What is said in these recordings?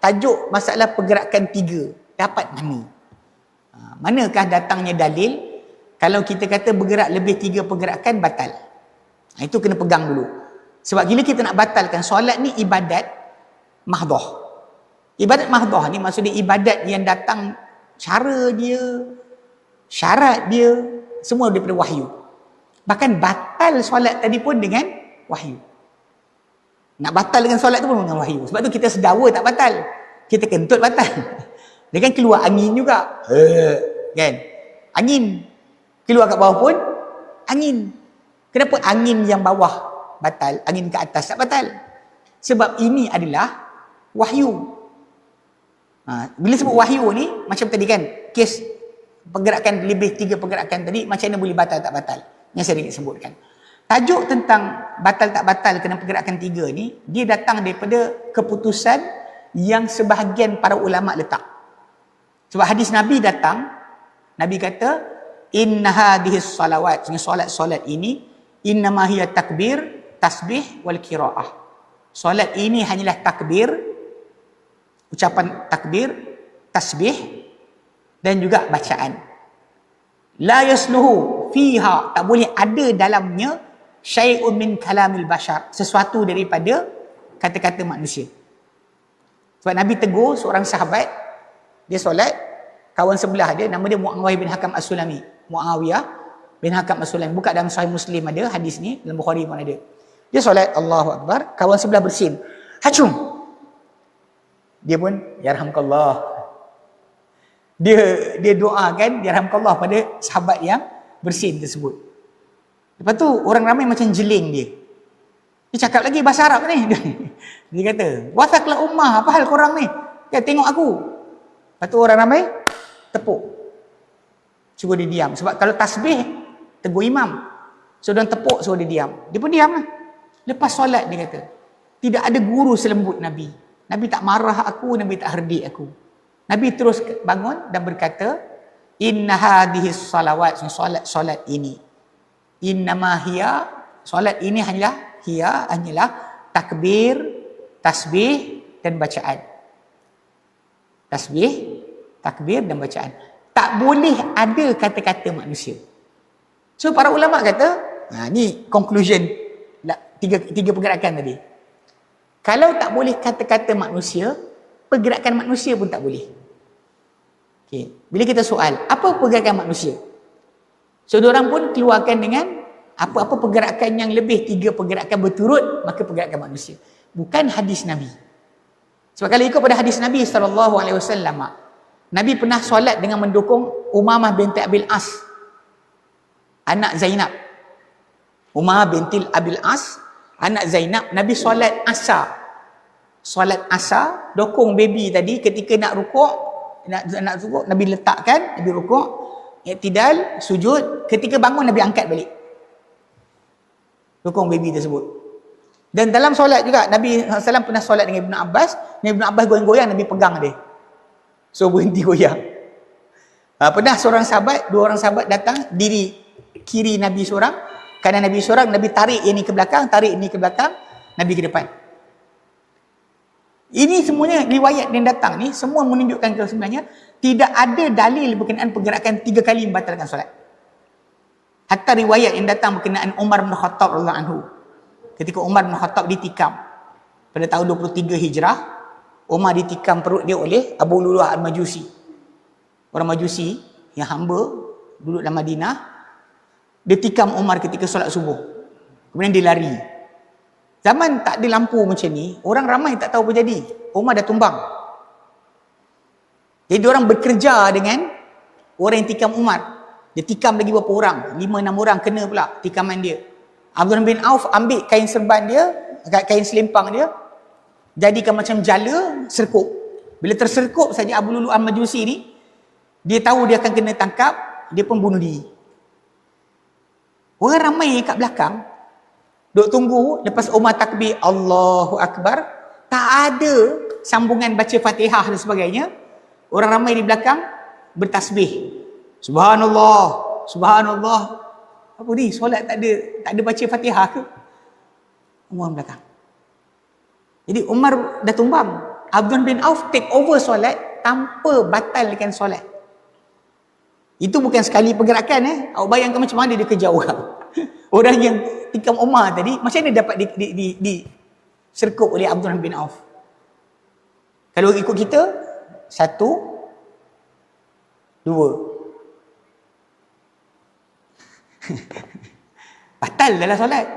tajuk masalah pergerakan 3 dapat mana? Manakah datangnya dalil kalau kita kata bergerak lebih 3 pergerakan batal? Itu kena pegang dulu. Sebab bila kita nak batalkan solat ni ibadat mahdoh. Ibadat mahdoh ni maksudnya ibadat yang datang cara dia, syarat dia semua daripada wahyu. Bahkan batal solat tadi pun dengan wahyu. Nak batal dengan solat tu pun dengan wahyu. Sebab tu kita sedawa tak batal, kita kentut batal. Dia kan keluar angin juga, kan? Angin keluar kat bawah pun angin. Kenapa angin yang bawah batal, angin ke atas tak batal? Sebab ini adalah wahyu. Bila sebut wahyu ni, macam tadi kan, kes pergerakan lebih 3 pergerakan tadi, macam mana boleh batal tak batal? Yang saya ingin sebutkan. Tajuk tentang batal tak batal kena pergerakan 3 ni, dia datang daripada keputusan yang sebahagian para ulama letak. Sebab hadis Nabi datang, Nabi kata, inna hadhis salawat, solat-solat ini, innama hiya takbir, tasbih wal qiraah. Solat ini hanyalah takbir, ucapan takbir, tasbih dan juga bacaan. La yasluhu fiha, tak boleh ada dalamnya syai'un min kalamil bashar, sesuatu daripada kata-kata manusia. Sebab Nabi tegur seorang sahabat, dia solat, kawan sebelah dia nama dia Muawiyah bin Hakam As-Sulami. Muawiyah bin Hakam As-Sulami, buka dalam Sahih Muslim ada hadis ni, dalam Bukhari pun ada. Dia solat, Allahu Akbar, kawan sebelah bersin, hacum. Dia pun yarhamkallah. Dia doakan yarhamkallah pada sahabat yang bersin tersebut. Lepas tu orang ramai macam jeling dia. Dia cakap lagi bahasa Arab ni. Dia kata, "Wasaklah ummah, apa hal korang ni? Ya, tengok aku." Lepas tu orang ramai tepuk. Suruh dia diam. Sebab kalau tasbih tegur imam. So dia tepuk, suruh dia diam. Dia pun diam lah. Lepas solat dia kata, tidak ada guru selembut Nabi. Nabi tak marah aku, Nabi tak herdik aku. Nabi terus bangun dan berkata, inna hadhis salawat, solat ini, innama hiya, solat ini hanyalah takbir, tasbih dan bacaan. Tasbih, takbir dan bacaan. Tak boleh ada kata-kata manusia. So para ulama kata, ni conclusion tiga pergerakan tadi. Kalau tak boleh kata-kata manusia, pergerakan manusia pun tak boleh. Okay. Bila kita soal, apa pergerakan manusia? So, diorang pun keluarkan dengan apa-apa pergerakan yang lebih 3 pergerakan berturut, maka pergerakan manusia. Bukan hadis Nabi. Sebab kalau ikut pada hadis Nabi SAW, Nabi pernah solat dengan mendukung Umamah binti Abil As, anak Zainab. Umamah binti Abil As, anak Zainab. Nabi solat asar. Solat asar, dokong baby tadi ketika nak rukuk, nak rukuk, Nabi letakkan, Nabi rukuk, iktidal, sujud, ketika bangun Nabi angkat balik. Dokong baby tersebut. Dan dalam solat juga, Nabi SAW pernah solat dengan Ibn Abbas, Ibn Abbas goyang-goyang, Nabi pegang dia. So berhenti goyang. Pernah seorang sahabat, 2 orang sahabat datang, diri kiri Nabi seorang, kanan Nabi seorang, Nabi tarik ini ke belakang, tarik ini ke belakang, Nabi ke depan. Ini semuanya riwayat yang datang ni semua menunjukkan ke sebenarnya tidak ada dalil berkenaan pergerakan 3 kali membatalkan solat. Hatta riwayat yang datang berkenaan Umar bin Khattab radhiyallahu anhu. Ketika Umar bin Khattab ditikam pada tahun 23 Hijrah, Umar ditikam perut dia oleh Abu Lu'lu'ah Al-Majusi. Orang Majusi yang hamba duduk dalam Madinah, dia tikam Umar ketika solat subuh. Kemudian dia lari. Zaman tak ada lampu macam ni, orang ramai tak tahu apa jadi. Umar dah tumbang. Jadi orang bekerja dengan orang yang tikam Umar. Dia tikam lagi berapa orang? 5-6 orang kena pula tikaman dia. Abdurrahman bin Auf ambil kain serban dia, kain selempang dia, jadikan macam jala, serkup. Bila terserkup saja Abu Lu'lu'ah Al-Majusi ni, dia tahu dia akan kena tangkap, dia pun bunuh diri. Orang ramai kat belakang duk tunggu, lepas Umar takbir Allahu Akbar, tak ada sambungan baca Fatihah dan sebagainya. Orang ramai di belakang bertasbih. Subhanallah, subhanallah. Apa ni? Solat tak ada baca Fatihah ke? Umar belakang. Jadi Umar dah tumbang. Abdurrahman bin Auf take over solat tanpa batalkan solat. Itu bukan sekali pergerakan. Awak bayangkan macam mana dia kejar orang. Orang yang tikam Umar tadi, macam mana dapat serkup oleh Abdurrahman bin Auf? Kalau ikut kita, 1, 2. Batal dalam solat.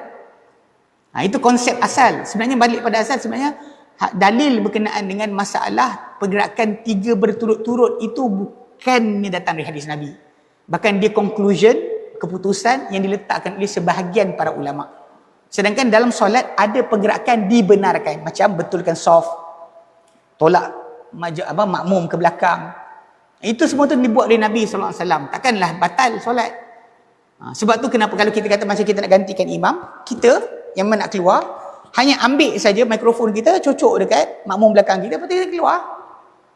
Itu konsep asal. Sebenarnya balik pada asal, sebenarnya dalil berkenaan dengan masalah pergerakan 3 berturut-turut itu bukan datang dari hadis Nabi. Bahkan dia conclusion, keputusan yang diletakkan oleh sebahagian para ulama. Sedangkan dalam solat ada pergerakan dibenarkan, macam betulkan soft, tolak makmum ke belakang. Itu semua tu dibuat oleh Nabi SAW. Takkanlah batal solat. Sebab tu kenapa kalau kita kata masa kita nak gantikan imam, kita yang nak keluar, hanya ambil saja mikrofon kita, cocok dekat makmum belakang kita, lepas tu kita keluar.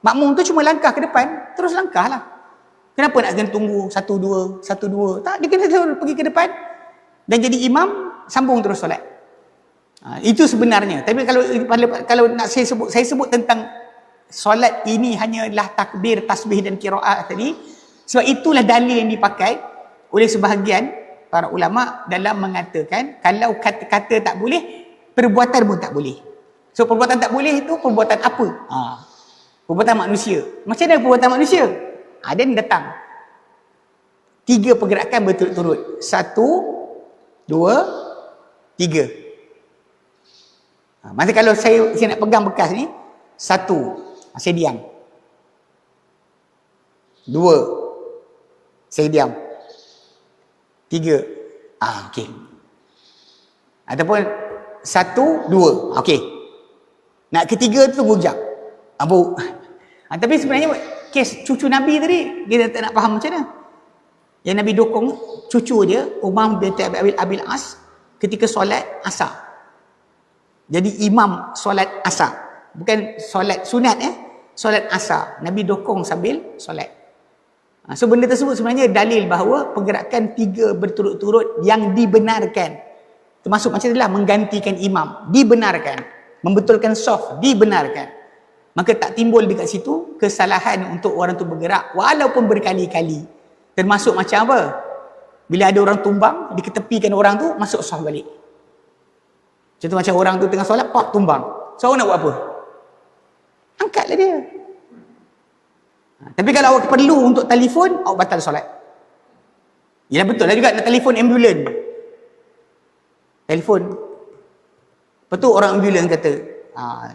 Makmum tu cuma langkah ke depan, terus langkah lah. Kenapa nak kena tunggu 1, 2, 1, 2? Tak, dia kena pergi ke depan dan jadi imam, sambung terus solat. Itu sebenarnya. Tapi kalau nak saya sebut tentang solat ini hanyalah takbir, tasbih dan qiraat tadi, sebab itulah dalil yang dipakai oleh sebahagian para ulama dalam mengatakan kalau kata-kata tak boleh, perbuatan pun tak boleh. So perbuatan tak boleh itu perbuatan apa? Perbuatan manusia. Macam mana perbuatan manusia? Ada yang datang 3 pergerakan berturut-turut. 1, 2, 3. Masa kalau saya nak pegang bekas ni, 1, saya diam. 2, saya diam. 3, okey. Ataupun 1, 2, okey. Nak ketiga tu tunggu jap. Tapi sebenarnya kes cucu Nabi tadi, dia tak nak faham macam mana. Yang Nabi dukung cucu dia, Umar bin Abil As, ketika solat asar. Jadi imam solat asar. Bukan solat sunat solat asar. Nabi dukung sambil solat. So benda tersebut sebenarnya dalil bahawa pergerakan 3 berturut-turut yang dibenarkan, termasuk macam itulah menggantikan imam, dibenarkan, membetulkan saf, dibenarkan. Maka tak timbul dekat situ kesalahan untuk orang tu bergerak walaupun berkali-kali. Termasuk macam apa? Bila ada orang tumbang, diketepikan orang tu, masuk saf balik. Contoh macam orang tu tengah solat, pak, tumbang. So awak nak buat apa? Angkatlah dia. Tapi kalau awak perlu untuk telefon, awak batal solat. Yalah betul lah juga nak telefon ambulan. Telefon. Lepas tu orang ambulan kata,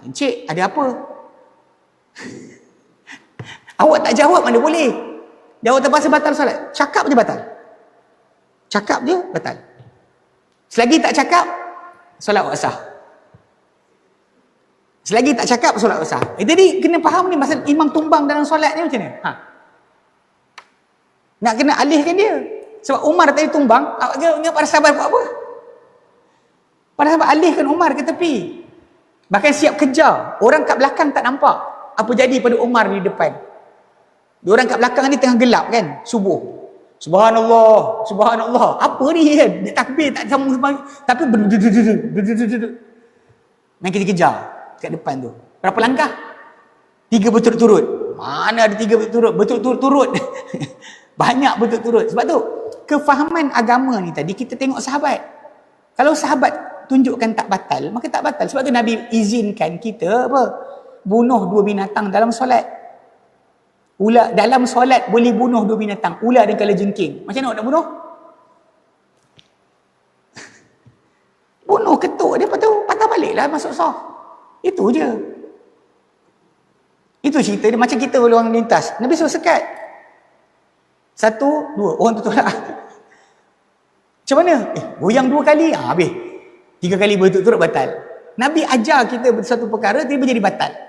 encik ada apa? Awak tak jawab mana boleh. Jawab terpaksa batal solat. Cakap je batal. Cakap je batal. Selagi tak cakap, solat awak sah. Selagi tak cakap, solat awak sah. Jadi kena faham ni pasal imam tumbang dalam solat ni macam mana? Nak kena alihkan dia. Sebab Umar tadi tumbang, awak ingat para sahabat buat apa? Para sahabat alihkan Umar ke tepi. Bahkan siap kejar. Orang kat belakang tak nampak apa jadi pada Umar di depan. Diorang kat belakang ni tengah gelap kan, subuh. Subhanallah, subhanallah. Apa ni kan? Dia takbir tak sambung tapi main kita kejar kat depan tu. Berapa langkah? 3 berturut-turut. Mana ada 3 berturut-turut? Berturut-turut. Banyak berturut-turut. Sebab tu kefahaman agama ni tadi kita tengok sahabat. Kalau sahabat tunjukkan tak batal, maka tak batal. Sebab tu Nabi izinkan kita bunuh 2 binatang dalam solat. Ular dalam solat boleh bunuh 2 binatang, ular dan kalajengking. Macam mana nak bunuh? Bunuh ketuk dia, lepas tu patah baliklah masuk saf. Itu je. Itu cerita dia. Macam kita orang lintas, Nabi suruh sekat. 1, 2, orang tu tolak. Macam mana? Goyang 2 kali, habis. 3 kali berturut-turut batal. Nabi ajar kita satu perkara, tiba jadi batal.